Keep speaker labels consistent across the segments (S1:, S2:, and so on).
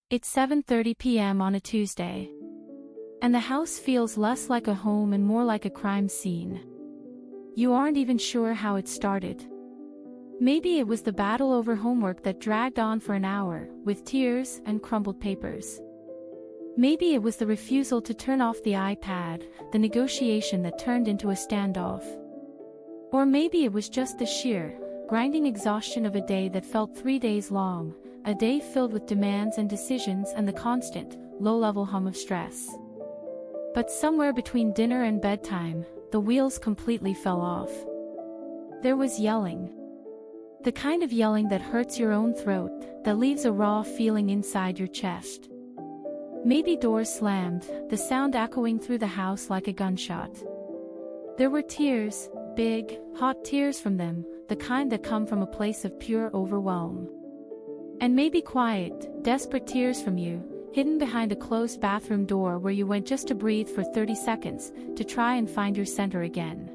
S1: It's 7:30 p.m. on a Tuesday. And the house feels less like a home and more like a crime scene. You aren't even sure how it started. Maybe it was the battle over homework that dragged on for an hour, with tears and crumpled papers. Maybe it was the refusal to turn off the iPad, the negotiation that turned into a standoff. Or maybe it was just the sheer, grinding exhaustion of a day that felt 3 days long, a day filled with demands and decisions and the constant, low-level hum of stress. But somewhere between dinner and bedtime, the wheels completely fell off. There was yelling. The kind of yelling that hurts your own throat, that leaves a raw feeling inside your chest. Maybe doors slammed, the sound echoing through the house like a gunshot. There were tears, big, hot tears from them, the kind that come from a place of pure overwhelm. And maybe quiet, desperate tears from you, hidden behind a closed bathroom door where you went just to breathe for 30 seconds, to try and find your center again.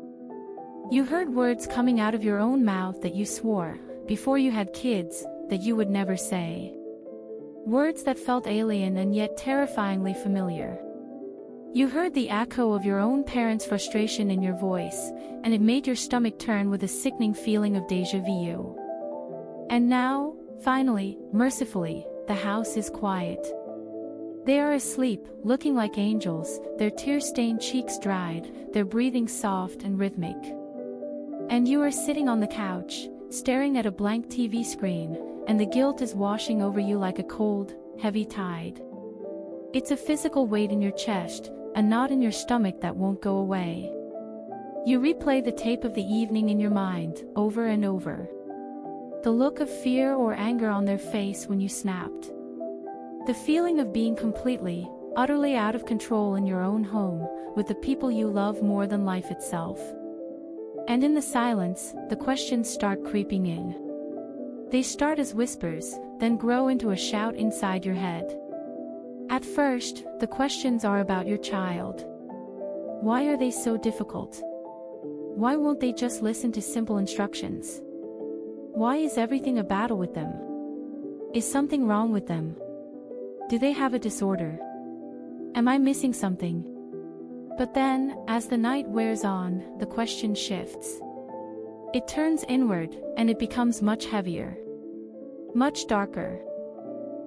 S1: You heard words coming out of your own mouth that you swore, before you had kids, that you would never say. Words that felt alien and yet terrifyingly familiar. You heard the echo of your own parents' frustration in your voice, and it made your stomach turn with a sickening feeling of déjà vu. And now, finally, mercifully, the house is quiet. They are asleep, looking like angels, their tear-stained cheeks dried, their breathing soft and rhythmic. And you are sitting on the couch, staring at a blank TV screen, and the guilt is washing over you like a cold, heavy tide. It's a physical weight in your chest, a knot in your stomach that won't go away. You replay the tape of the evening in your mind, over and over. The look of fear or anger on their face when you snapped. The feeling of being completely, utterly out of control in your own home, with the people you love more than life itself. And in the silence, the questions start creeping in. They start as whispers, then grow into a shout inside your head. At first, the questions are about your child. Why are they so difficult? Why won't they just listen to simple instructions? Why is everything a battle with them? Is something wrong with them? Do they have a disorder? Am I missing something? But then, as the night wears on, the question shifts. It turns inward, and it becomes much heavier. Much darker.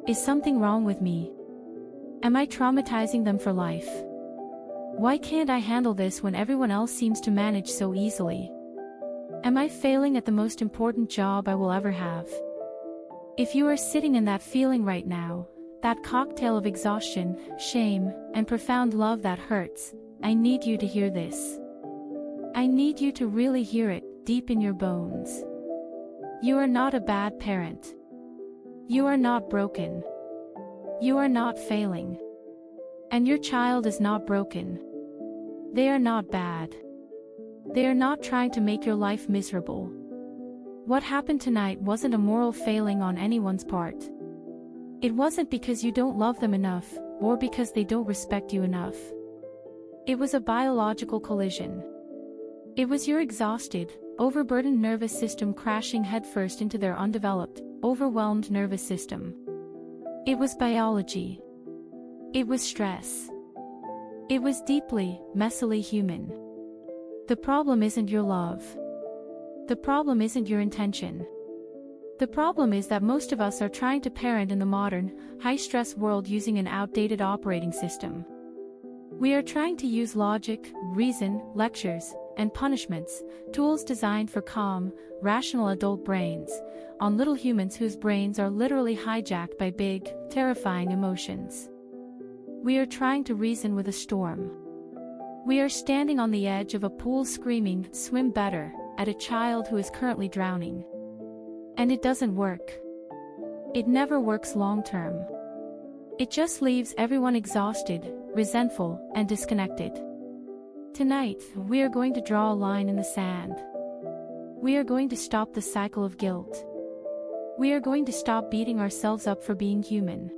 S1: Is something wrong with me? Am I traumatizing them for life? Why can't I handle this when everyone else seems to manage so easily? Am I failing at the most important job I will ever have? If you are sitting in that feeling right now, that cocktail of exhaustion, shame, and profound love that hurts, I need you to hear this. I need you to really hear it, deep in your bones. You are not a bad parent. You are not broken. You are not failing. And your child is not broken. They are not bad. They are not trying to make your life miserable. What happened tonight wasn't a moral failing on anyone's part. It wasn't because you don't love them enough, or because they don't respect you enough. It was a biological collision. It was your exhausted, overburdened nervous system crashing headfirst into their undeveloped, overwhelmed nervous system. It was biology. It was stress. It was deeply, messily human. The problem isn't your love. The problem isn't your intention. The problem is that most of us are trying to parent in the modern, high-stress world using an outdated operating system. We are trying to use logic, reason, lectures, and punishments, tools designed for calm, rational adult brains, on little humans whose brains are literally hijacked by big, terrifying emotions. We are trying to reason with a storm. We are standing on the edge of a pool screaming, "Swim better," at a child who is currently drowning. And it doesn't work. It never works long-term. It just leaves everyone exhausted, resentful, and disconnected. Tonight, we are going to draw a line in the sand. We are going to stop the cycle of guilt. We are going to stop beating ourselves up for being human.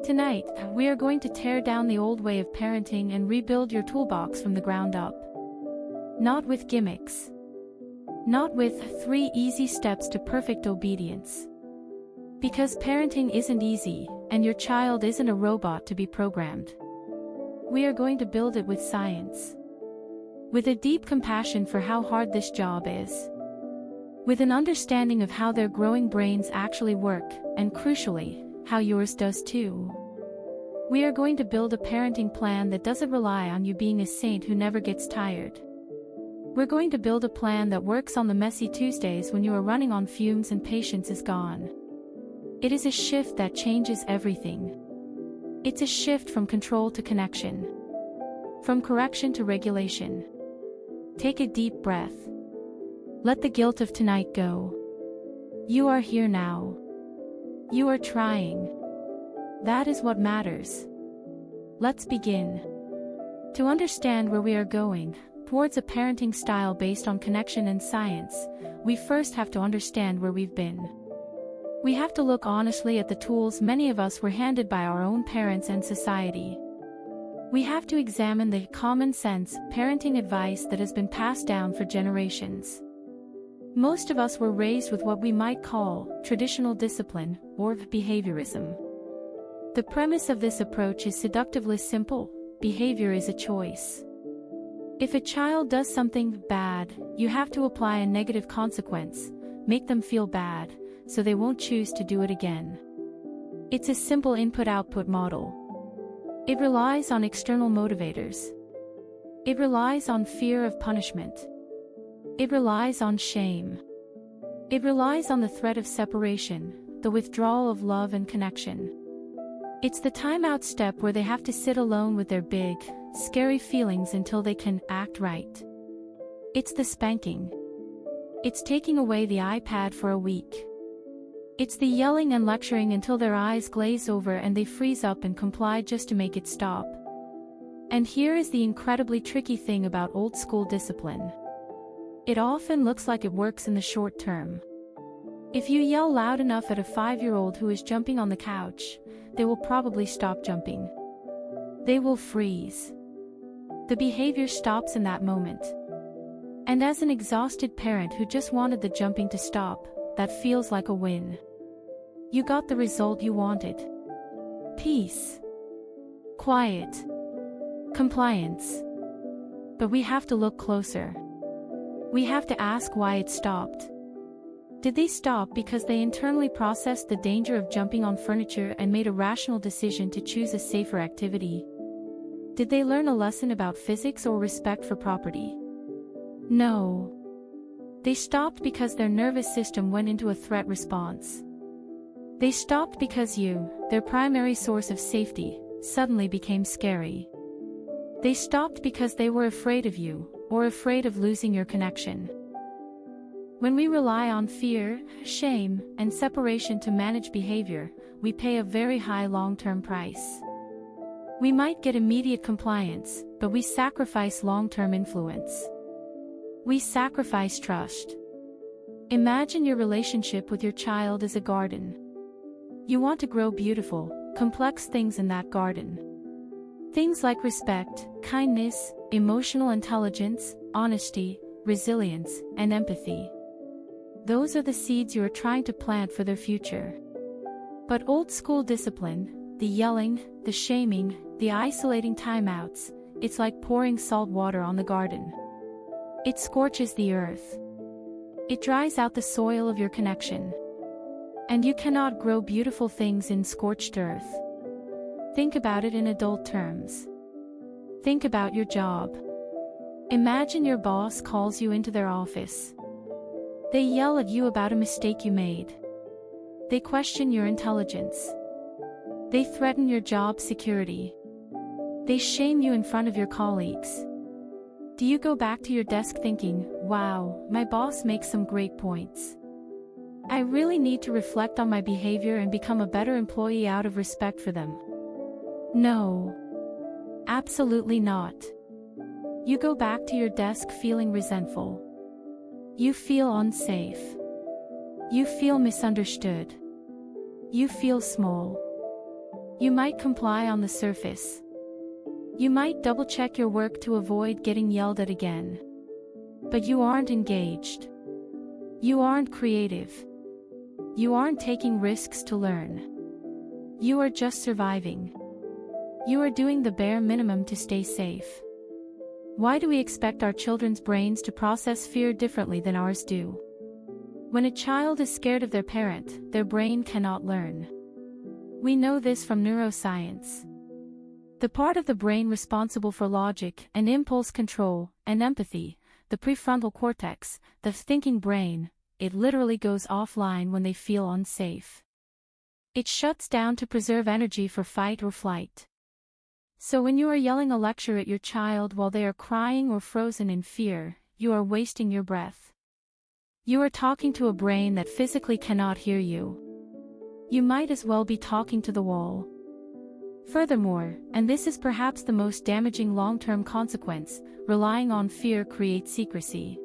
S1: Tonight, we are going to tear down the old way of parenting and rebuild your toolbox from the ground up. Not with gimmicks. Not with 3 easy steps to perfect obedience. Because parenting isn't easy, and your child isn't a robot to be programmed. We are going to build it with science. With a deep compassion for how hard this job is. With an understanding of how their growing brains actually work, and crucially, how yours does too. We are going to build a parenting plan that doesn't rely on you being a saint who never gets tired. We're going to build a plan that works on the messy Tuesdays when you are running on fumes and patience is gone. It is a shift that changes everything. It's a shift from control to connection. From correction to regulation. Take a deep breath. Let the guilt of tonight go. You are here now. You are trying. That is what matters. Let's begin. To understand where we are going, towards a parenting style based on connection and science, we first have to understand where we've been. We have to look honestly at the tools many of us were handed by our own parents and society. We have to examine the common sense parenting advice that has been passed down for generations. Most of us were raised with what we might call traditional discipline or behaviorism. The premise of this approach is seductively simple: behavior is a choice. If a child does something bad, you have to apply a negative consequence, make them feel bad, so they won't choose to do it again. It's a simple input-output model. It relies on external motivators. It relies on fear of punishment. It relies on shame. It relies on the threat of separation, the withdrawal of love and connection. It's the timeout step where they have to sit alone with their big, scary feelings until they can act right. It's the spanking. It's taking away the iPad for a week. It's the yelling and lecturing until their eyes glaze over and they freeze up and comply just to make it stop. And here is the incredibly tricky thing about old-school discipline. It often looks like it works in the short term. If you yell loud enough at a 5-year-old who is jumping on the couch, they will probably stop jumping. They will freeze. The behavior stops in that moment. And as an exhausted parent who just wanted the jumping to stop, that feels like a win. You got the result you wanted. Peace. Quiet. Compliance. But we have to look closer. We have to ask why it stopped. Did they stop because they internally processed the danger of jumping on furniture and made a rational decision to choose a safer activity? Did they learn a lesson about physics or respect for property? No. They stopped because their nervous system went into a threat response. They stopped because you, their primary source of safety, suddenly became scary. They stopped because they were afraid of you, or afraid of losing your connection. When we rely on fear, shame, and separation to manage behavior, we pay a very high long-term price. We might get immediate compliance, but we sacrifice long-term influence. We sacrifice trust. Imagine your relationship with your child as a garden. You want to grow beautiful, complex things in that garden. Things like respect, kindness, emotional intelligence, honesty, resilience, and empathy. Those are the seeds you are trying to plant for their future. But old-school discipline, the yelling, the shaming, the isolating timeouts, it's like pouring salt water on the garden. It scorches the earth. It dries out the soil of your connection. And you cannot grow beautiful things in scorched earth. Think about it in adult terms. Think about your job. Imagine your boss calls you into their office. They yell at you about a mistake you made. They question your intelligence. They threaten your job security. They shame you in front of your colleagues. Do you go back to your desk thinking, wow, my boss makes some great points. I really need to reflect on my behavior and become a better employee out of respect for them? No. Absolutely not. You go back to your desk feeling resentful. You feel unsafe. You feel misunderstood. You feel small. You might comply on the surface. You might double-check your work to avoid getting yelled at again. But you aren't engaged. You aren't creative. You aren't taking risks to learn. You are just surviving. You are doing the bare minimum to stay safe. Why do we expect our children's brains to process fear differently than ours do? When a child is scared of their parent, their brain cannot learn. We know this from neuroscience. The part of the brain responsible for logic and impulse control and empathy, the prefrontal cortex, the thinking brain, it literally goes offline when they feel unsafe. It shuts down to preserve energy for fight or flight. So when you are yelling a lecture at your child while they are crying or frozen in fear, you are wasting your breath. You are talking to a brain that physically cannot hear you. You might as well be talking to the wall. Furthermore, and this is perhaps the most damaging long-term consequence, relying on fear creates secrecy.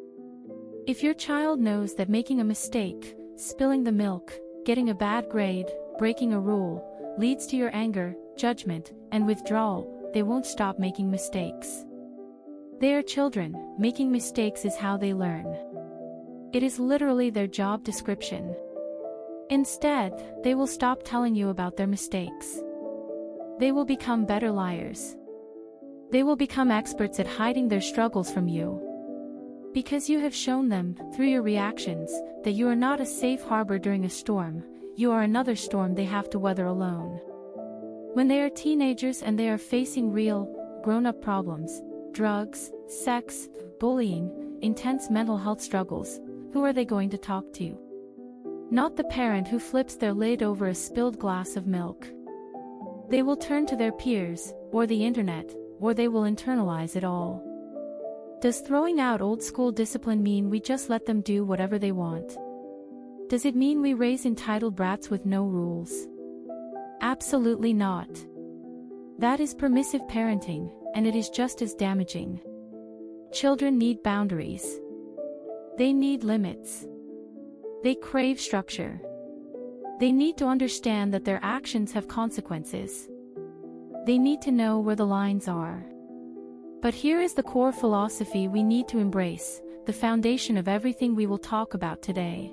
S1: If your child knows that making a mistake, spilling the milk, getting a bad grade, breaking a rule, leads to your anger, judgment, and withdrawal, they won't stop making mistakes. They are children. Making mistakes is how they learn. It is literally their job description. Instead, they will stop telling you about their mistakes. They will become better liars. They will become experts at hiding their struggles from you. Because you have shown them, through your reactions, that you are not a safe harbor during a storm, you are another storm they have to weather alone. When they are teenagers and they are facing real, grown-up problems, drugs, sex, bullying, intense mental health struggles, who are they going to talk to? Not the parent who flips their lid over a spilled glass of milk. They will turn to their peers, or the internet, or they will internalize it all. Does throwing out old-school discipline mean we just let them do whatever they want? Does it mean we raise entitled brats with no rules? Absolutely not. That is permissive parenting, and it is just as damaging. Children need boundaries. They need limits. They crave structure. They need to understand that their actions have consequences. They need to know where the lines are. But here is the core philosophy we need to embrace, the foundation of everything we will talk about today.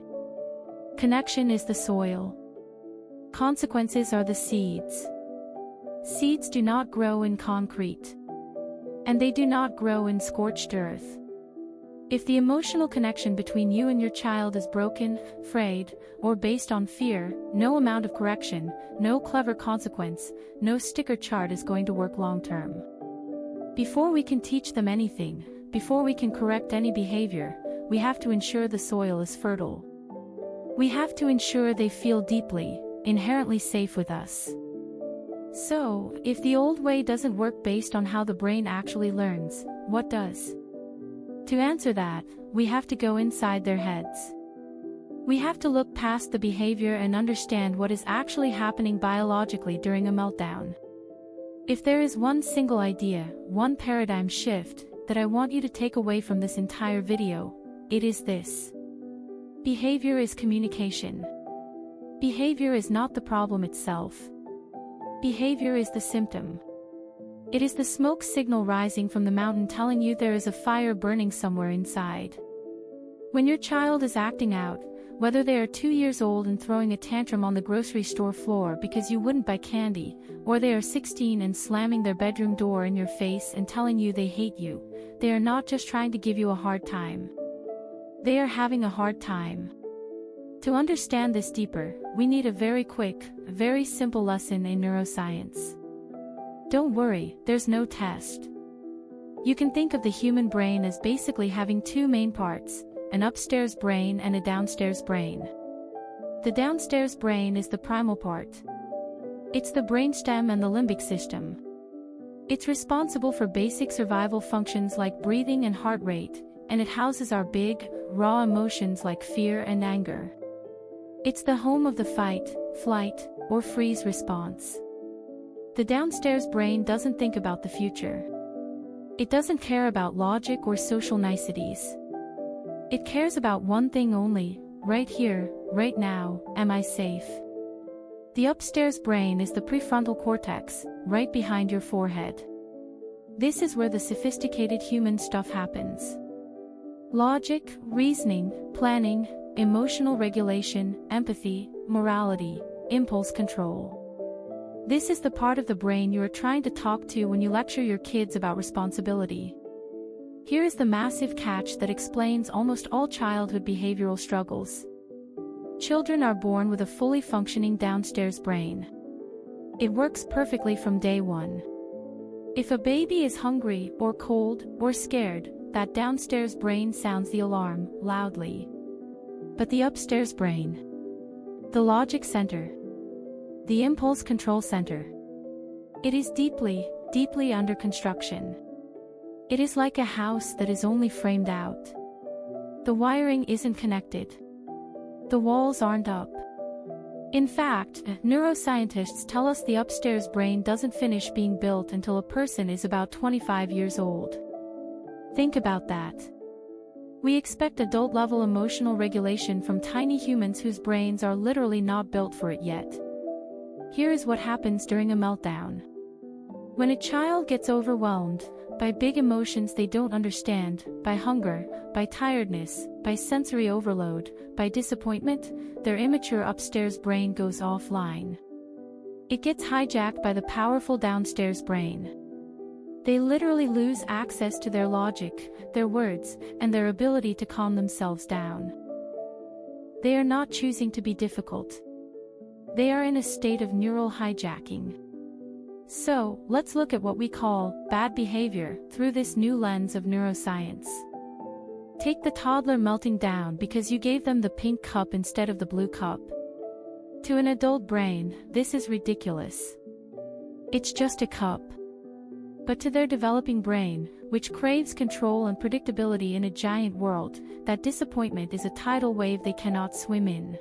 S1: Connection is the soil. Consequences are the seeds. Seeds do not grow in concrete. And they do not grow in scorched earth. If the emotional connection between you and your child is broken, frayed, or based on fear, no amount of correction, no clever consequence, no sticker chart is going to work long-term. Before we can teach them anything, before we can correct any behavior, we have to ensure the soil is fertile. We have to ensure they feel deeply, inherently safe with us. So, if the old way doesn't work based on how the brain actually learns, what does? To answer that, we have to go inside their heads. We have to look past the behavior and understand what is actually happening biologically during a meltdown. If there is one single idea, one paradigm shift, that I want you to take away from this entire video, it is this. Behavior is communication. Behavior is not the problem itself. Behavior is the symptom. It is the smoke signal rising from the mountain telling you there is a fire burning somewhere inside. When your child is acting out, whether they are 2 years old and throwing a tantrum on the grocery store floor because you wouldn't buy candy, or they are 16 and slamming their bedroom door in your face and telling you they hate you, they are not just trying to give you a hard time. They are having a hard time. To understand this deeper, we need a very quick, very simple lesson in neuroscience. Don't worry, there's no test. You can think of the human brain as basically having two main parts, an upstairs brain and a downstairs brain. The downstairs brain is the primal part. It's the brainstem and the limbic system. It's responsible for basic survival functions like breathing and heart rate, and it houses our big, raw emotions like fear and anger. It's the home of the fight, flight, or freeze response. The downstairs brain doesn't think about the future. It doesn't care about logic or social niceties. It cares about one thing only, right here, right now, am I safe? The upstairs brain is the prefrontal cortex, right behind your forehead. This is where the sophisticated human stuff happens. Logic, reasoning, planning, emotional regulation, empathy, morality, impulse control. This is the part of the brain you are trying to talk to when you lecture your kids about responsibility. Here is the massive catch that explains almost all childhood behavioral struggles. Children are born with a fully functioning downstairs brain. It works perfectly from day one. If a baby is hungry, or cold, or scared, that downstairs brain sounds the alarm, loudly. But the upstairs brain, the logic center, the impulse control center, it is deeply, deeply under construction. It is like a house that is only framed out. The wiring isn't connected. The walls aren't up. In fact, neuroscientists tell us the upstairs brain doesn't finish being built until a person is about 25 years old. Think about that. We expect adult-level emotional regulation from tiny humans whose brains are literally not built for it yet. Here is what happens during a meltdown. When a child gets overwhelmed by big emotions they don't understand, by hunger, by tiredness, by sensory overload, by disappointment, their immature upstairs brain goes offline. It gets hijacked by the powerful downstairs brain. They literally lose access to their logic, their words, and their ability to calm themselves down. They are not choosing to be difficult. They are in a state of neural hijacking. So, let's look at what we call bad behavior through this new lens of neuroscience. Take the toddler melting down because you gave them the pink cup instead of the blue cup. To an adult brain, this is ridiculous. It's just a cup. But to their developing brain, which craves control and predictability in a giant world, that disappointment is a tidal wave they cannot swim in.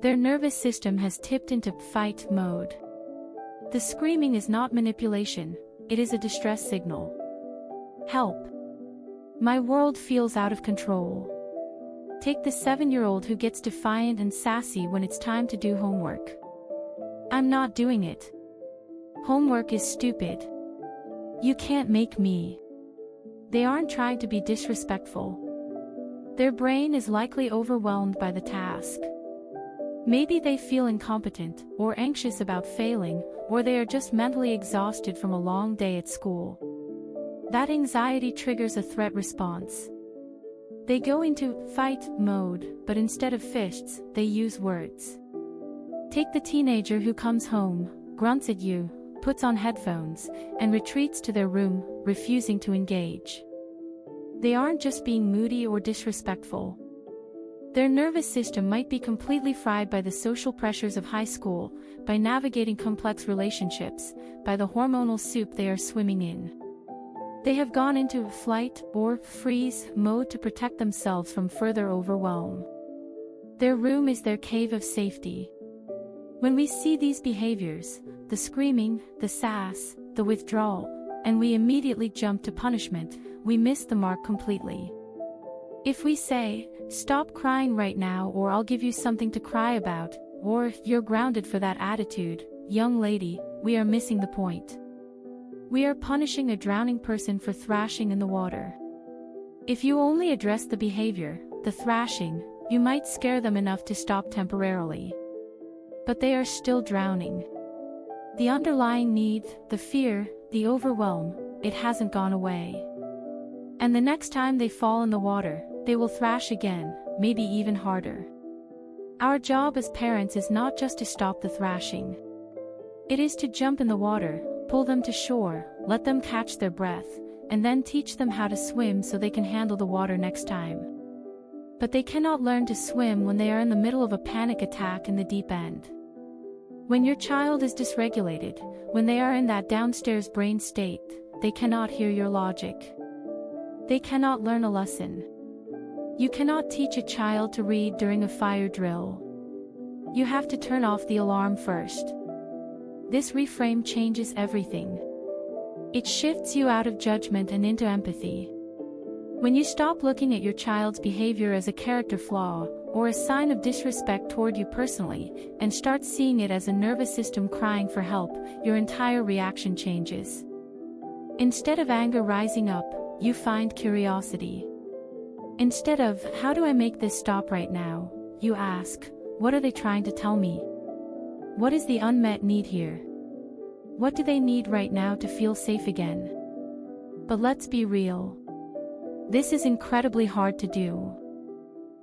S1: Their nervous system has tipped into fight mode. The screaming is not manipulation, it is a distress signal. Help! My world feels out of control. Take the 7-year-old who gets defiant and sassy when it's time to do homework. I'm not doing it. Homework is stupid. You can't make me. They aren't trying to be disrespectful. Their brain is likely overwhelmed by the task. Maybe they feel incompetent, or anxious about failing, or they are just mentally exhausted from a long day at school. That anxiety triggers a threat response. They go into fight mode, but instead of fists, they use words. Take the teenager who comes home, grunts at you, puts on headphones, and retreats to their room, refusing to engage. They aren't just being moody or disrespectful. Their nervous system might be completely fried by the social pressures of high school, by navigating complex relationships, by the hormonal soup they are swimming in. They have gone into flight or freeze mode to protect themselves from further overwhelm. Their room is their cave of safety. When we see these behaviors, the screaming, the sass, the withdrawal, and we immediately jump to punishment, we miss the mark completely. If we say, "Stop crying right now or I'll give you something to cry about," or "You're grounded for that attitude, young lady," we are missing the point. We are punishing a drowning person for thrashing in the water. If you only address the behavior, the thrashing, you might scare them enough to stop temporarily. But they are still drowning. The underlying need, the fear, the overwhelm, it hasn't gone away. And the next time they fall in the water, they will thrash again, maybe even harder. Our job as parents is not just to stop the thrashing. It is to jump in the water, pull them to shore, let them catch their breath, and then teach them how to swim so they can handle the water next time. But they cannot learn to swim when they are in the middle of a panic attack in the deep end. When your child is dysregulated, when they are in that downstairs brain state, they cannot hear your logic. They cannot learn a lesson. You cannot teach a child to read during a fire drill. You have to turn off the alarm first. This reframe changes everything. It shifts you out of judgment and into empathy. When you stop looking at your child's behavior as a character flaw, or a sign of disrespect toward you personally, and start seeing it as a nervous system crying for help, your entire reaction changes. Instead of anger rising up, you find curiosity. Instead of, how do I make this stop right now, you ask, what are they trying to tell me? What is the unmet need here? What do they need right now to feel safe again? But let's be real. This is incredibly hard to do.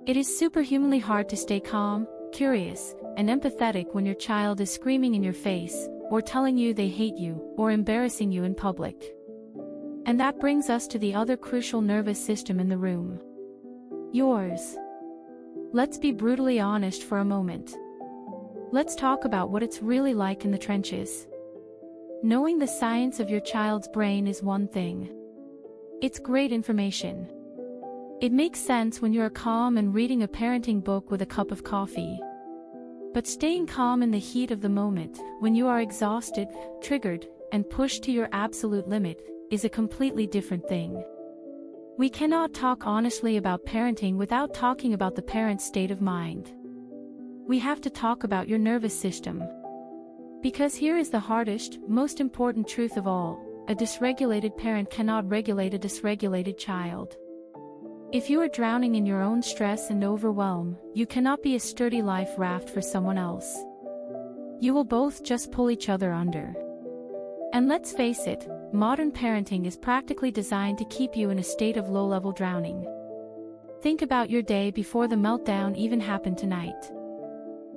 S1: It is superhumanly hard to stay calm, curious, and empathetic when your child is screaming in your face, or telling you they hate you, or embarrassing you in public. And that brings us to the other crucial nervous system in the room. Yours. Let's be brutally honest for a moment. Let's talk about what it's really like in the trenches. Knowing the science of your child's brain is one thing. It's great information. It makes sense when you're calm and reading a parenting book with a cup of coffee. But staying calm in the heat of the moment, when you are exhausted, triggered, and pushed to your absolute limit, is a completely different thing. We cannot talk honestly about parenting without talking about the parent's state of mind. We have to talk about your nervous system. Because here is the hardest, most important truth of all: a dysregulated parent cannot regulate a dysregulated child. If you are drowning in your own stress and overwhelm, you cannot be a sturdy life raft for someone else. You will both just pull each other under. And let's face it, modern parenting is practically designed to keep you in a state of low-level drowning. Think about your day before the meltdown even happened tonight.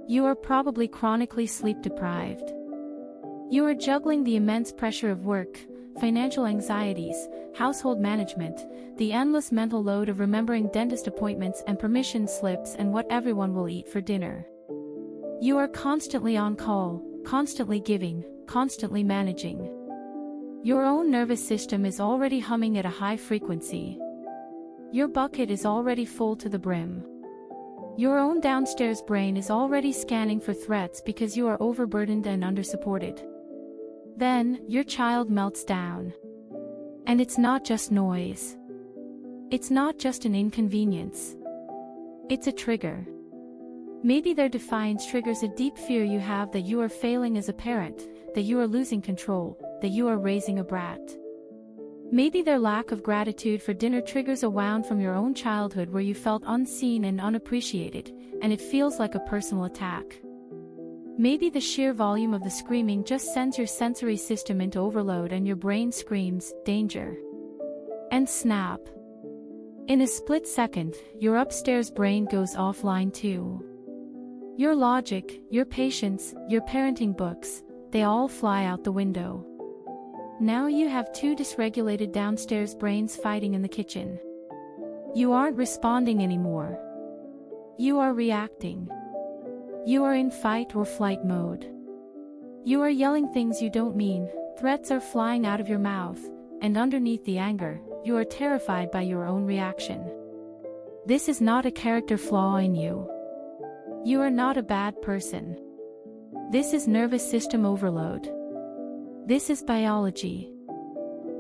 S1: You are probably chronically sleep-deprived. You are juggling the immense pressure of work, financial anxieties, household management, the endless mental load of remembering dentist appointments and permission slips and what everyone will eat for dinner. You are constantly on call, constantly giving, constantly managing. Your own nervous system is already humming at a high frequency. Your bucket is already full to the brim. Your own downstairs brain is already scanning for threats because you are overburdened and undersupported. Then, your child melts down. And it's not just noise. It's not just an inconvenience. It's a trigger. Maybe their defiance triggers a deep fear you have that you are failing as a parent, that you are losing control, that you are raising a brat. Maybe their lack of gratitude for dinner triggers a wound from your own childhood where you felt unseen and unappreciated, and it feels like a personal attack. Maybe the sheer volume of the screaming just sends your sensory system into overload and your brain screams, danger. And snap. In a split second, your upstairs brain goes offline too. Your logic, your patience, your parenting books, they all fly out the window. Now you have two dysregulated downstairs brains fighting in the kitchen. You aren't responding anymore. You are reacting. You are in fight or flight mode. You are yelling things you don't mean, threats are flying out of your mouth, and underneath the anger, you are terrified by your own reaction. This is not a character flaw in you. You are not a bad person. This is nervous system overload. This is biology.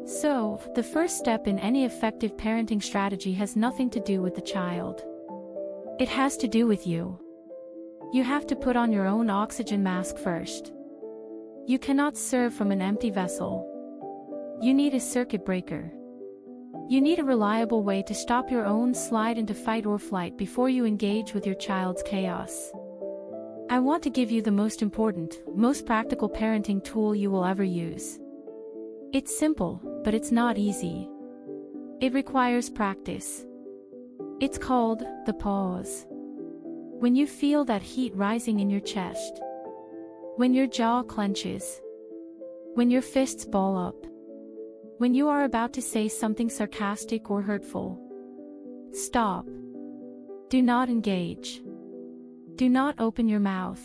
S1: So, the first step in any effective parenting strategy has nothing to do with the child. It has to do with you. You have to put on your own oxygen mask first. You cannot serve from an empty vessel. You need a circuit breaker. You need a reliable way to stop your own slide into fight or flight before you engage with your child's chaos. I want to give you the most important, most practical parenting tool you will ever use. It's simple, but it's not easy. It requires practice. It's called the pause. When you feel that heat rising in your chest. When your jaw clenches. When your fists ball up. When you are about to say something sarcastic or hurtful. Stop. Do not engage. Do not open your mouth.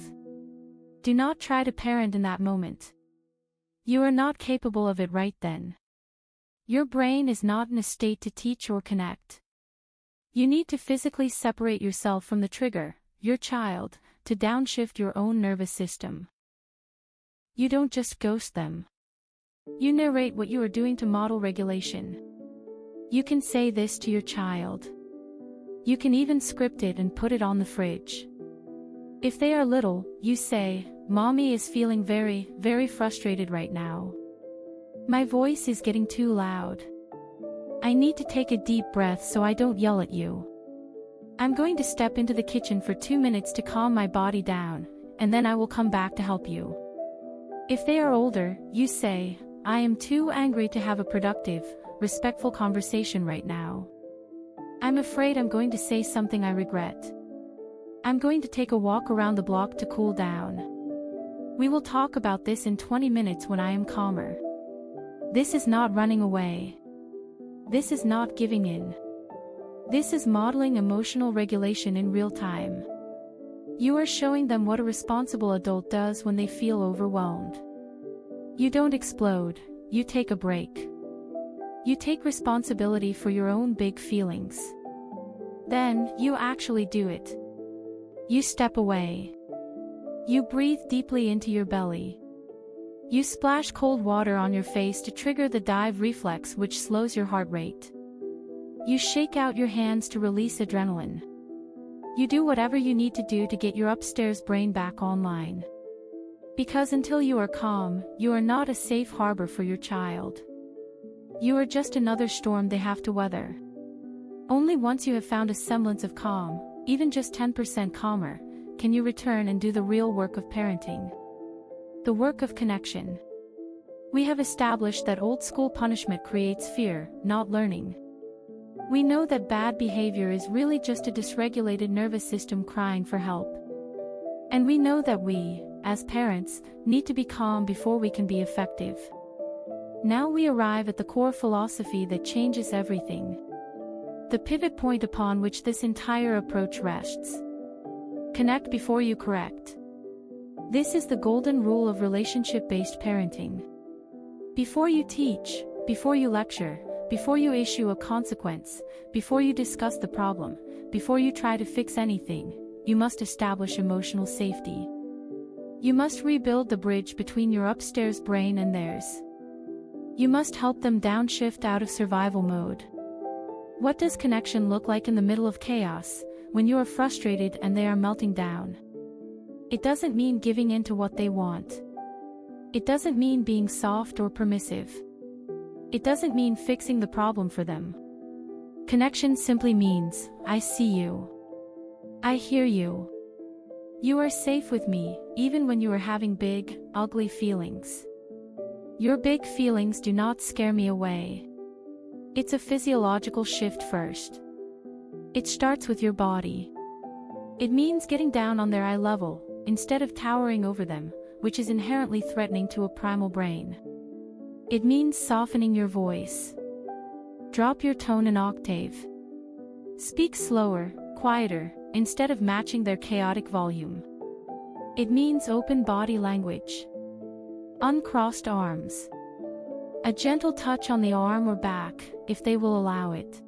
S1: Do not try to parent in that moment. You are not capable of it right then. Your brain is not in a state to teach or connect. You need to physically separate yourself from the trigger, your child, to downshift your own nervous system. You don't just ghost them. You narrate what you are doing to model regulation. You can say this to your child. You can even script it and put it on the fridge. If they are little, you say, "Mommy is feeling very, very frustrated right now. My voice is getting too loud. I need to take a deep breath so I don't yell at you." I'm going to step into the kitchen for 2 minutes to calm my body down, and then I will come back to help you. If they are older, you say, I am too angry to have a productive, respectful conversation right now. I'm afraid I'm going to say something I regret. I'm going to take a walk around the block to cool down. We will talk about this in 20 minutes when I am calmer. This is not running away. This is not giving in. This is modeling emotional regulation in real time. You are showing them what a responsible adult does when they feel overwhelmed. You don't explode, you take a break. You take responsibility for your own big feelings. Then, you actually do it. You step away. You breathe deeply into your belly. You splash cold water on your face to trigger the dive reflex, which slows your heart rate. You shake out your hands to release adrenaline. You do whatever you need to do to get your upstairs brain back online. Because until you are calm, you are not a safe harbor for your child. You are just another storm they have to weather. Only once you have found a semblance of calm, even just 10% calmer, can you return and do the real work of parenting. The work of connection. We have established that old-school punishment creates fear, not learning. We know that bad behavior is really just a dysregulated nervous system crying for help. And we know that we, as parents, need to be calm before we can be effective. Now we arrive at the core philosophy that changes everything. The pivot point upon which this entire approach rests. Connect before you correct. This is the golden rule of relationship-based parenting. Before you teach, before you lecture, before you issue a consequence, before you discuss the problem, before you try to fix anything, you must establish emotional safety. You must rebuild the bridge between your upstairs brain and theirs. You must help them downshift out of survival mode. What does connection look like in the middle of chaos, when you are frustrated and they are melting down? It doesn't mean giving in to what they want. It doesn't mean being soft or permissive. It doesn't mean fixing the problem for them. Connection simply means, I see you. I hear you. You are safe with me, even when you are having big, ugly feelings. Your big feelings do not scare me away. It's a physiological shift first. It starts with your body. It means getting down on their eye level, instead of towering over them, which is inherently threatening to a primal brain. It means softening your voice. Drop your tone an octave. Speak slower, quieter, instead of matching their chaotic volume. It means open body language. Uncrossed arms. A gentle touch on the arm or back, if they will allow it.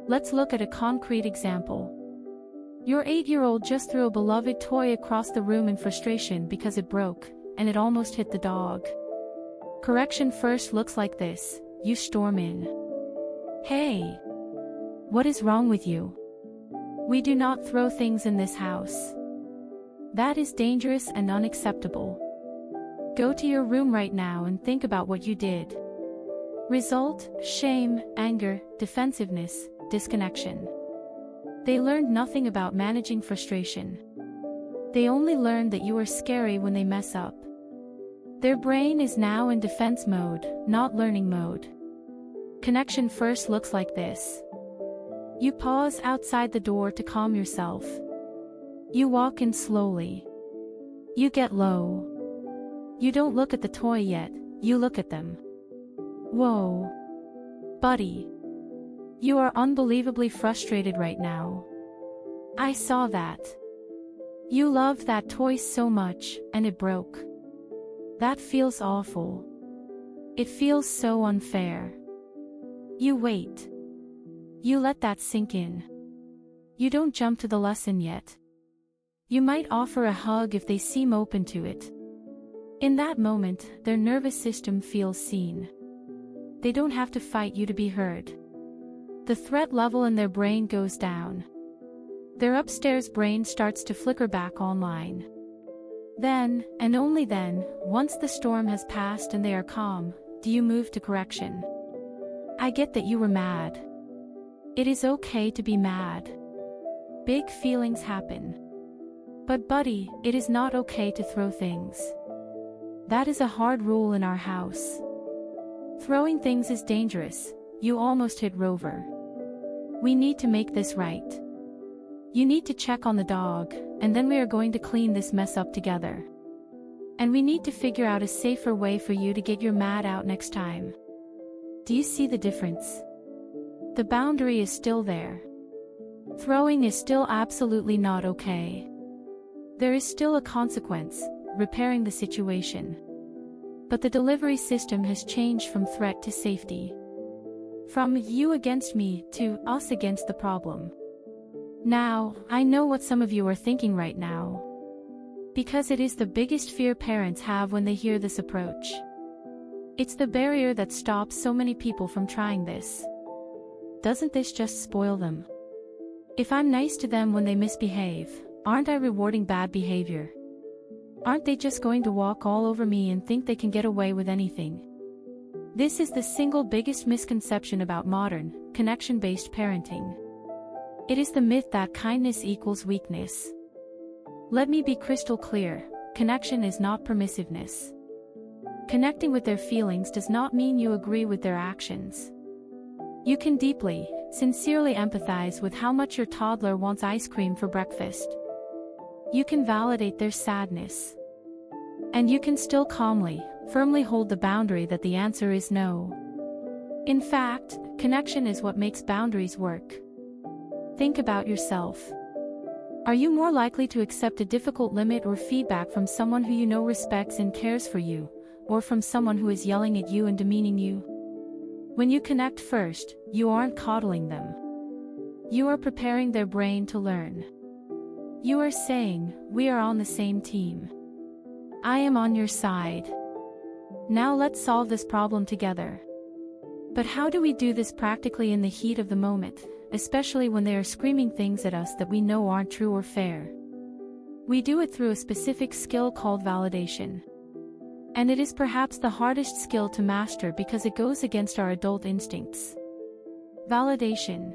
S1: Let's look at a concrete example. Your 8-year-old just threw a beloved toy across the room in frustration because it broke, and it almost hit the dog. Correction first looks like this. You storm in. Hey! What is wrong with you? We do not throw things in this house. That is dangerous and unacceptable. Go to your room right now and think about what you did. Result: shame, anger, defensiveness, disconnection. They learned nothing about managing frustration. They only learned that you are scary when they mess up. Their brain is now in defense mode, not learning mode. Connection first looks like this. You pause outside the door to calm yourself. You walk in slowly. You get low. You don't look at the toy yet, you look at them. Whoa. Buddy. You are unbelievably frustrated right now. I saw that. You loved that toy so much, and it broke. That feels awful. It feels so unfair. You wait. You let that sink in. You don't jump to the lesson yet. You might offer a hug if they seem open to it. In that moment, their nervous system feels seen. They don't have to fight you to be heard. The threat level in their brain goes down. Their upstairs brain starts to flicker back online. Then, and only then, once the storm has passed and they are calm, do you move to correction. I get that you were mad. It is okay to be mad. big feelings happen. But buddy, it is not okay to throw things. That is a hard rule in our house. Throwing things is dangerous. You almost hit Rover. We need to make this right. You need to check on the dog, and then we are going to clean this mess up together. And we need to figure out a safer way for you to get your mad out next time. Do you see the difference? The boundary is still there. Throwing is still absolutely not okay. There is still a consequence, repairing the situation. But the delivery system has changed from threat to safety. From you against me to us against the problem. Now, I know what some of you are thinking right now. Because it is the biggest fear parents have when they hear this approach. It's the barrier that stops so many people from trying this. Doesn't this just spoil them? If I'm nice to them when they misbehave, aren't I rewarding bad behavior? Aren't they just going to walk all over me and think they can get away with anything? This is the single biggest misconception about modern, connection-based parenting. It is the myth that kindness equals weakness. Let me be crystal clear, connection is not permissiveness. Connecting with their feelings does not mean you agree with their actions. You can deeply, sincerely empathize with how much your toddler wants ice cream for breakfast. You can validate their sadness. And you can still calmly, firmly hold the boundary that the answer is no. In fact, connection is what makes boundaries work. Think about yourself. Are you more likely to accept a difficult limit or feedback from someone who you know respects and cares for you, or from someone who is yelling at you and demeaning you? When you connect first, you aren't coddling them. You are preparing their brain to learn. You are saying, we are on the same team. I am on your side. Now let's solve this problem together. But how do we do this practically in the heat of the moment, especially when they are screaming things at us that we know aren't true or fair? We do it through a specific skill called validation. And it is perhaps the hardest skill to master because it goes against our adult instincts. Validation.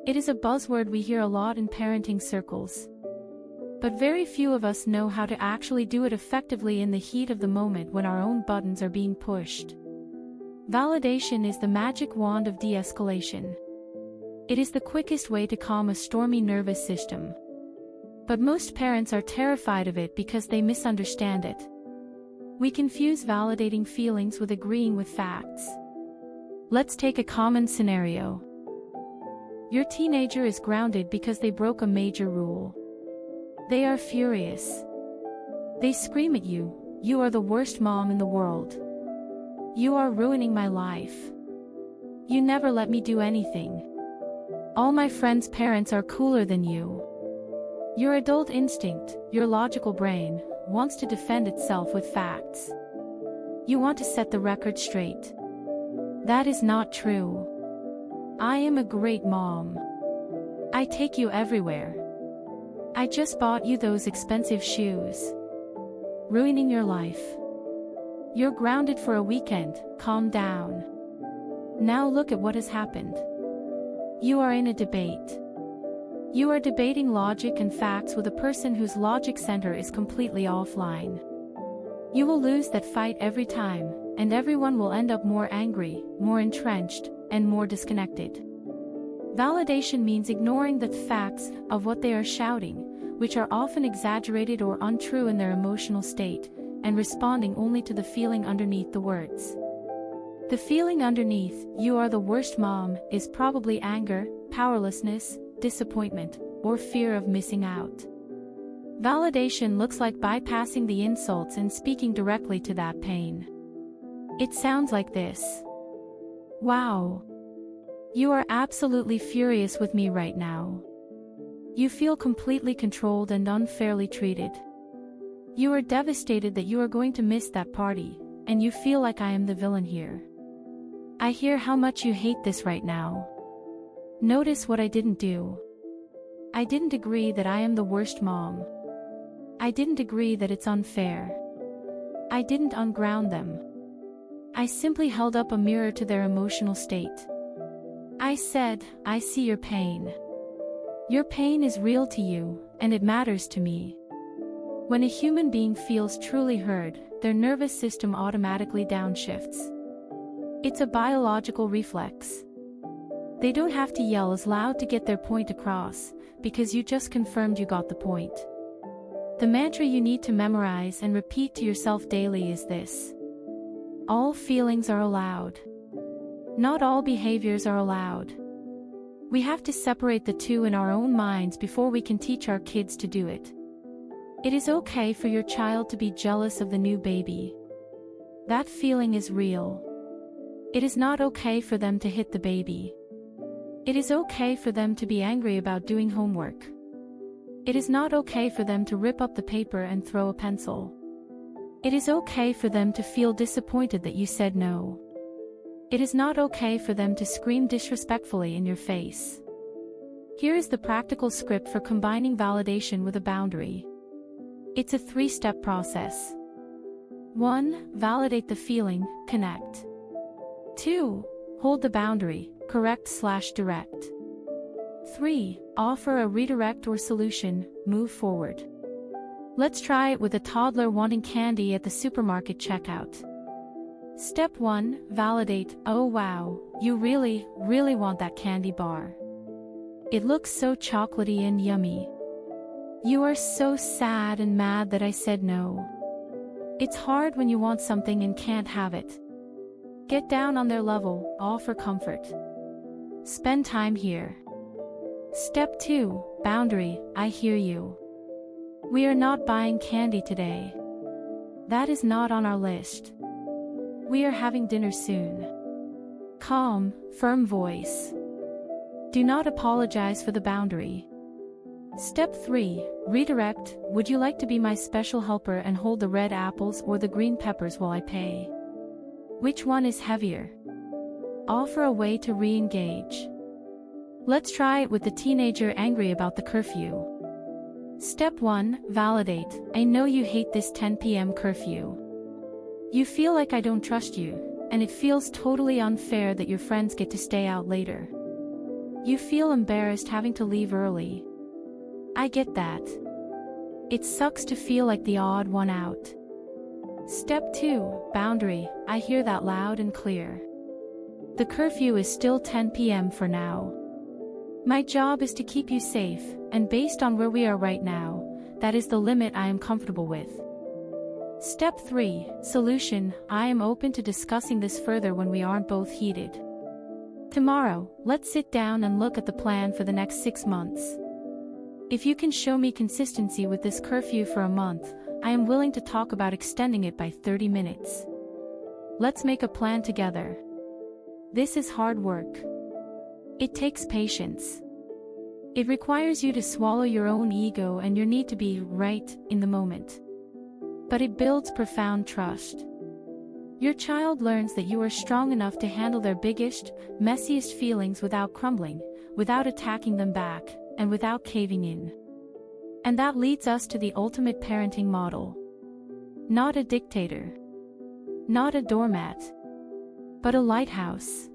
S1: It is a buzzword we hear a lot in parenting circles. But very few of us know how to actually do it effectively in the heat of the moment when our own buttons are being pushed. Validation is the magic wand of de-escalation. It is the quickest way to calm a stormy nervous system. But most parents are terrified of it because they misunderstand it. We confuse validating feelings with agreeing with facts. Let's take a common scenario. Your teenager is grounded because they broke a major rule. They are furious. They scream at you, "You are the worst mom in the world. You are ruining my life. You never let me do anything. All my friends' parents are cooler than you." Your adult instinct, your logical brain, wants to defend itself with facts. You want to set the record straight. That is not true. I am a great mom. I take you everywhere. I just bought you those expensive shoes. Ruining your life. You're grounded for a weekend, calm down. Now look at what has happened. You are in a debate. You are debating logic and facts with a person whose logic center is completely offline. You will lose that fight every time, and everyone will end up more angry, more entrenched, and more disconnected. Validation means ignoring the facts of what they are shouting, which are often exaggerated or untrue in their emotional state, and responding only to the feeling underneath the words. The feeling underneath, "You are the worst mom," is probably anger, powerlessness, disappointment, or fear of missing out. Validation looks like bypassing the insults and speaking directly to that pain. It sounds like this. "Wow. You are absolutely furious with me right now. You feel completely controlled and unfairly treated. You are devastated that you are going to miss that party, and you feel like I am the villain here. I hear how much you hate this right now. Notice what I didn't do. I didn't agree that I am the worst mom. I didn't agree that it's unfair. I didn't unground them. I simply held up a mirror to their emotional state. I said, I see your pain. Your pain is real to you, and it matters to me. When a human being feels truly heard, their nervous system automatically downshifts. It's a biological reflex. They don't have to yell as loud to get their point across, because you just confirmed you got the point. The mantra you need to memorize and repeat to yourself daily is this: all feelings are allowed. Not all behaviors are allowed. We have to separate the two in our own minds before we can teach our kids to do it. It is okay for your child to be jealous of the new baby. That feeling is real. It is not okay for them to hit the baby. It is okay for them to be angry about doing homework. It is not okay for them to rip up the paper and throw a pencil. It is okay for them to feel disappointed that you said no. It is not okay for them to scream disrespectfully in your face. Here is the practical script for combining validation with a boundary. It's a 3-step process. 1. Validate the feeling, connect. 2. Hold the boundary, correct/direct. 3. Offer a redirect or solution, move forward. Let's try it with a toddler wanting candy at the supermarket checkout. Step 1. Validate. Oh wow, you really want that candy bar. It looks so chocolatey and yummy. You are so sad and mad that I said no. It's hard when you want something and can't have it. Get down on their level, offer comfort. Spend time here. Step 2. Boundary. I hear you. We are not buying candy today. That is not on our list. We are having dinner soon. Calm, firm voice. Do not apologize for the boundary. Step 3. Redirect. Would you like to be my special helper and hold the red apples or the green peppers while I pay? Which one is heavier? Offer a way to re-engage. Let's try it with the teenager angry about the curfew. Step 1. Validate. I know you hate this 10 p.m. curfew. You feel like I don't trust you, and it feels totally unfair that your friends get to stay out later. You feel embarrassed having to leave early. I get that. It sucks to feel like the odd one out. Step 2. Boundary. I hear that loud and clear. The curfew is still 10 p.m. for now. My job is to keep you safe, and based on where we are right now, that is the limit I am comfortable with. Step 3. Solution. I am open to discussing this further when we aren't both heated. Tomorrow, let's sit down and look at the plan for the next 6 months. If you can show me consistency with this curfew for a month, I am willing to talk about extending it by 30 minutes. Let's make a plan together. This is hard work. It takes patience. It requires you to swallow your own ego and your need to be right in the moment. But it builds profound trust. Your child learns that you are strong enough to handle their biggest, messiest feelings without crumbling, without attacking them back, and without caving in. And that leads us to the ultimate parenting model. Not a dictator. Not a doormat. But a lighthouse.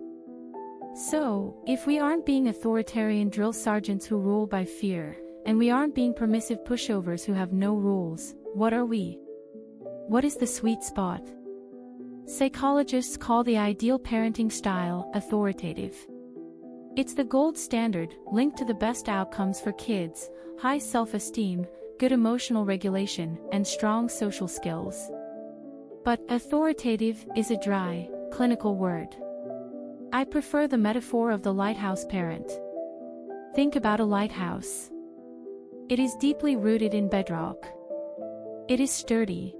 S1: So, if we aren't being authoritarian drill sergeants who rule by fear, and we aren't being permissive pushovers who have no rules, what are we? What is the sweet spot? Psychologists call the ideal parenting style authoritative. It's the gold standard, linked to the best outcomes for kids: high self-esteem, good emotional regulation, and strong social skills. But authoritative is a dry, clinical word. I prefer the metaphor of the lighthouse parent. Think about a lighthouse. It is deeply rooted in bedrock. It is sturdy.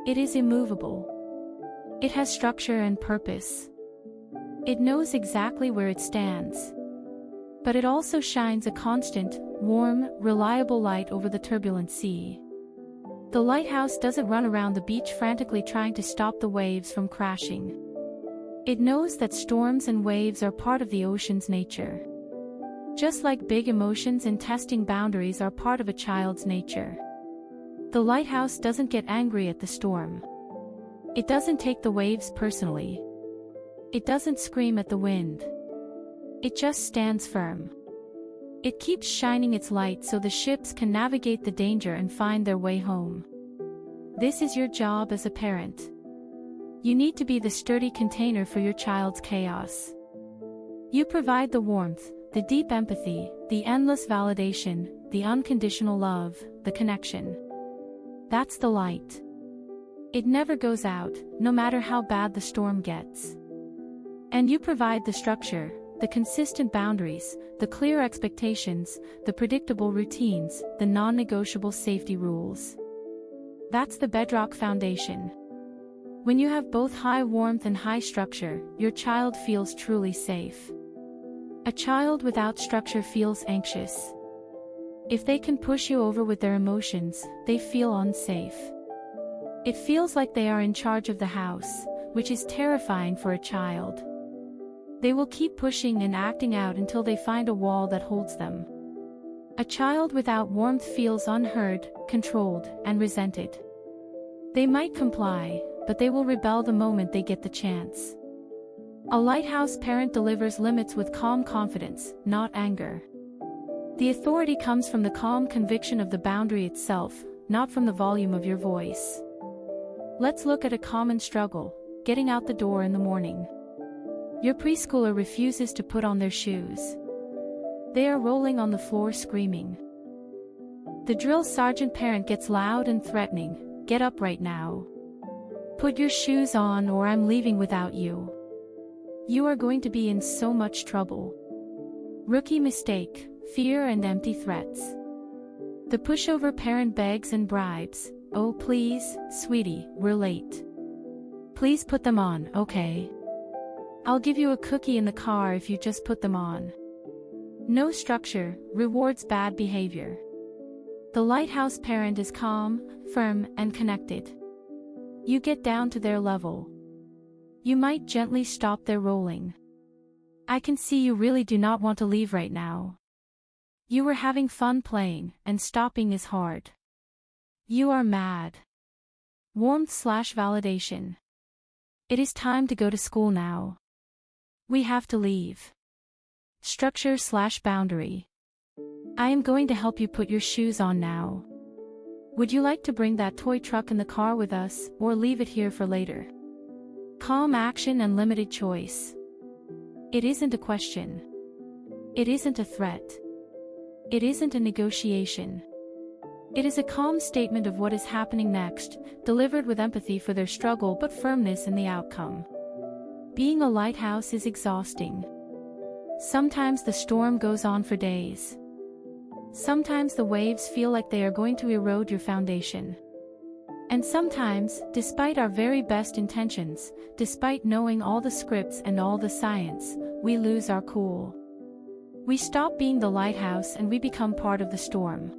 S1: It is immovable. It has structure and purpose. It knows exactly where it stands. But it also shines a constant, warm, reliable light over the turbulent sea. The lighthouse doesn't run around the beach frantically trying to stop the waves from crashing. It knows that storms and waves are part of the ocean's nature. Just like big emotions and testing boundaries are part of a child's nature. The lighthouse doesn't get angry at the storm. It doesn't take the waves personally. It doesn't scream at the wind. It just stands firm. It keeps shining its light so the ships can navigate the danger and find their way home. This is your job as a parent. You need to be the sturdy container for your child's chaos. You provide the warmth, the deep empathy, the endless validation, the unconditional love, the connection. That's the light. It never goes out, no matter how bad the storm gets. And you provide the structure, the consistent boundaries, the clear expectations, the predictable routines, the non-negotiable safety rules. That's the bedrock foundation. When you have both high warmth and high structure, your child feels truly safe. A child without structure feels anxious. If they can push you over with their emotions, they feel unsafe. It feels like they are in charge of the house, which is terrifying for a child. They will keep pushing and acting out until they find a wall that holds them. A child without warmth feels unheard, controlled, and resented. They might comply, but they will rebel the moment they get the chance. A lighthouse parent delivers limits with calm confidence, not anger. The authority comes from the calm conviction of the boundary itself, not from the volume of your voice. Let's look at a common struggle: getting out the door in the morning. Your preschooler refuses to put on their shoes. They are rolling on the floor screaming. The drill sergeant parent gets loud and threatening: "Get up right now. Put your shoes on or I'm leaving without you. You are going to be in so much trouble." Rookie mistake: fear and empty threats. The pushover parent begs and bribes: "Oh please, sweetie, we're late. Please put them on, okay? I'll give you a cookie in the car if you just put them on." No structure rewards bad behavior. The lighthouse parent is calm, firm, and connected. You get down to their level. You might gently stop their rolling. "I can see you really do not want to leave right now. You were having fun playing, and stopping is hard. You are mad." Warmth/validation. "It is time to go to school now. We have to leave." Structure/boundary. "I am going to help you put your shoes on now. Would you like to bring that toy truck in the car with us, or leave it here for later?" Calm action and limited choice. It isn't a question. It isn't a threat. It isn't a negotiation. It is a calm statement of what is happening next, delivered with empathy for their struggle but firmness in the outcome. Being a lighthouse is exhausting. Sometimes the storm goes on for days. Sometimes the waves feel like they are going to erode your foundation. And sometimes, despite our very best intentions, despite knowing all the scripts and all the science, we lose our cool. We stop being the lighthouse and we become part of the storm.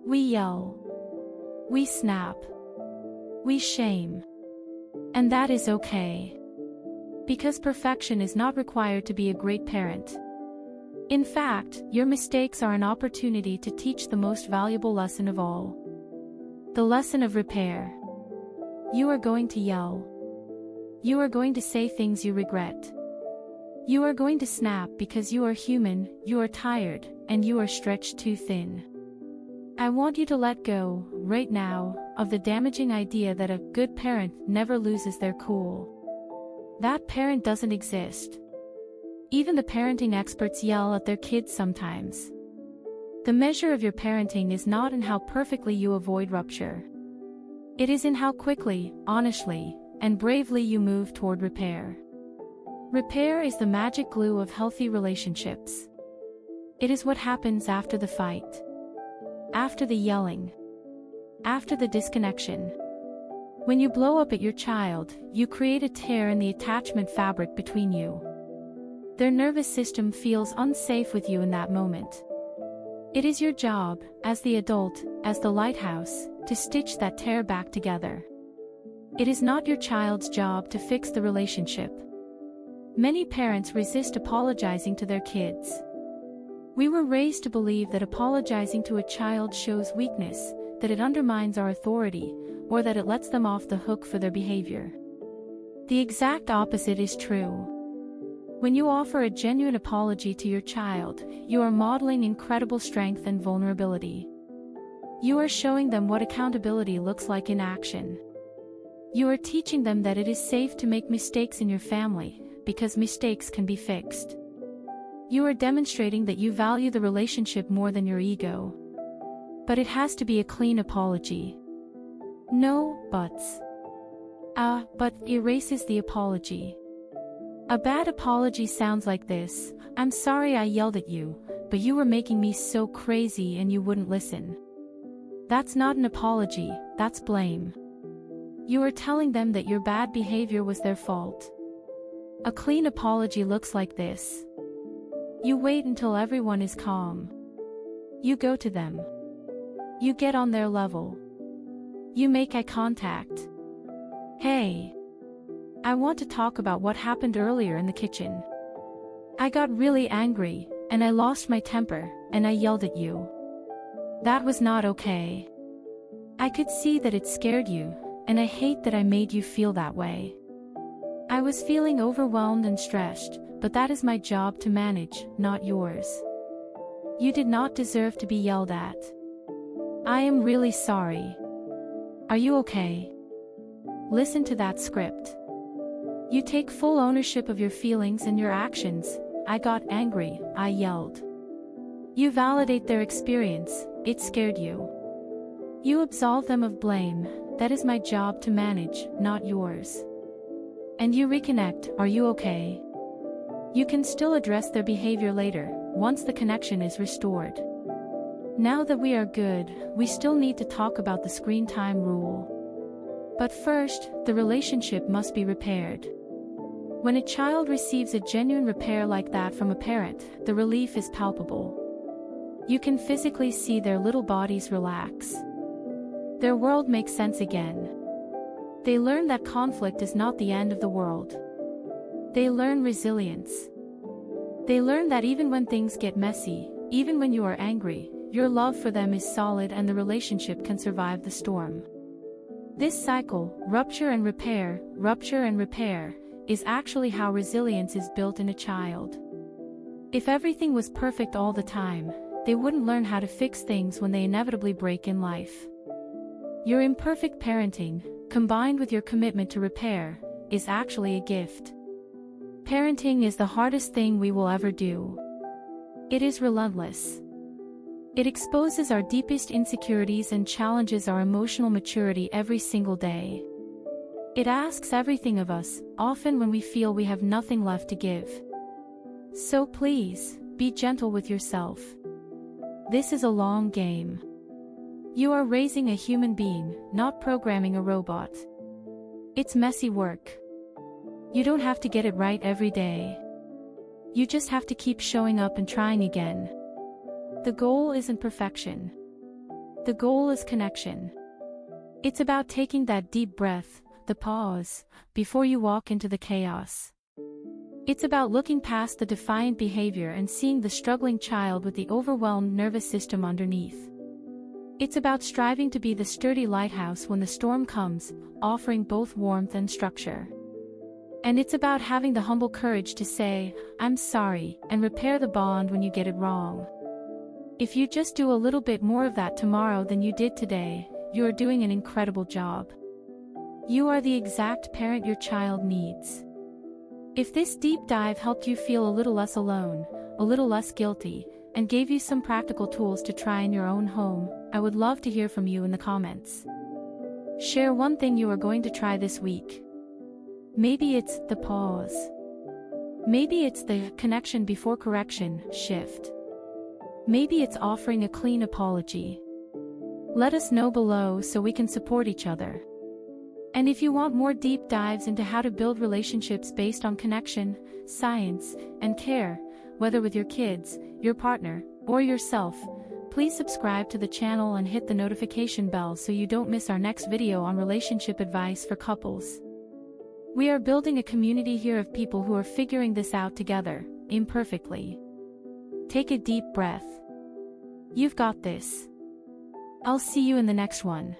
S1: We yell. We snap. We shame. And that is okay. Because perfection is not required to be a great parent. In fact, your mistakes are an opportunity to teach the most valuable lesson of all. The lesson of repair. You are going to yell. You are going to say things you regret. You are going to snap because you are human, you are tired, and you are stretched too thin. I want you to let go, right now, of the damaging idea that a good parent never loses their cool. That parent doesn't exist. Even the parenting experts yell at their kids sometimes. The measure of your parenting is not in how perfectly you avoid rupture. It is in how quickly, honestly, and bravely you move toward repair. Repair is the magic glue of healthy relationships. It is what happens after the fight. After the yelling. After the disconnection. When you blow up at your child, you create a tear in the attachment fabric between you. Their nervous system feels unsafe with you in that moment. It is your job, as the adult, as the lighthouse, to stitch that tear back together. It is not your child's job to fix the relationship. Many parents resist apologizing to their kids. We were raised to believe that apologizing to a child shows weakness, that it undermines our authority, or that it lets them off the hook for their behavior. The exact opposite is true. When you offer a genuine apology to your child, you are modeling incredible strength and vulnerability. You are showing them what accountability looks like in action. You are teaching them that it is safe to make mistakes in your family, because mistakes can be fixed. You are demonstrating that you value the relationship more than your ego. But it has to be a clean apology. No buts. But erases the apology. A bad apology sounds like this: "I'm sorry I yelled at you, but you were making me so crazy and you wouldn't listen." That's not an apology, that's blame. You are telling them that your bad behavior was their fault. A clean apology looks like this. You wait until everyone is calm. You go to them. You get on their level. You make eye contact. "Hey, I want to talk about what happened earlier in the kitchen. I got really angry, and I lost my temper, and I yelled at you. That was not okay. I could see that it scared you, and I hate that I made you feel that way. I was feeling overwhelmed and stressed, but that is my job to manage, not yours. You did not deserve to be yelled at. I am really sorry. Are you okay?" Listen to that script. You take full ownership of your feelings and your actions. I got angry, I yelled. You validate their experience, it scared you. You absolve them of blame, that is my job to manage, not yours. And you reconnect, are you okay? You can still address their behavior later, once the connection is restored. Now that we are good, we still need to talk about the screen time rule. But first, the relationship must be repaired. When a child receives a genuine repair like that from a parent, the relief is palpable. You can physically see their little bodies relax. Their world makes sense again. They learn that conflict is not the end of the world. They learn resilience. They learn that even when things get messy, even when you are angry, your love for them is solid and the relationship can survive the storm. This cycle, rupture and repair, is actually how resilience is built in a child. If everything was perfect all the time, they wouldn't learn how to fix things when they inevitably break in life. Your imperfect parenting, combined with your commitment to repair, is actually a gift. Parenting is the hardest thing we will ever do. It is relentless. It exposes our deepest insecurities and challenges our emotional maturity every single day. It asks everything of us, often when we feel we have nothing left to give. So please, be gentle with yourself. This is a long game. You are raising a human being, not programming a robot. It's messy work. You don't have to get it right every day. You just have to keep showing up and trying again. The goal isn't perfection. The goal is connection. It's about taking that deep breath, the pause, before you walk into the chaos. It's about looking past the defiant behavior and seeing the struggling child with the overwhelmed nervous system underneath. It's about striving to be the sturdy lighthouse when the storm comes, offering both warmth and structure. And it's about having the humble courage to say, "I'm sorry," and repair the bond when you get it wrong. If you just do a little bit more of that tomorrow than you did today, you are doing an incredible job. You are the exact parent your child needs. If this deep dive helped you feel a little less alone, a little less guilty, and gave you some practical tools to try in your own home, I would love to hear from you in the comments. Share one thing you are going to try this week. Maybe it's the pause. Maybe it's the connection before correction shift. Maybe it's offering a clean apology. Let us know below so we can support each other. And if you want more deep dives into how to build relationships based on connection, science, and care, whether with your kids, your partner, or yourself, please subscribe to the channel and hit the notification bell so you don't miss our next video on relationship advice for couples. We are building a community here of people who are figuring this out together, imperfectly. Take a deep breath. You've got this. I'll see you in the next one.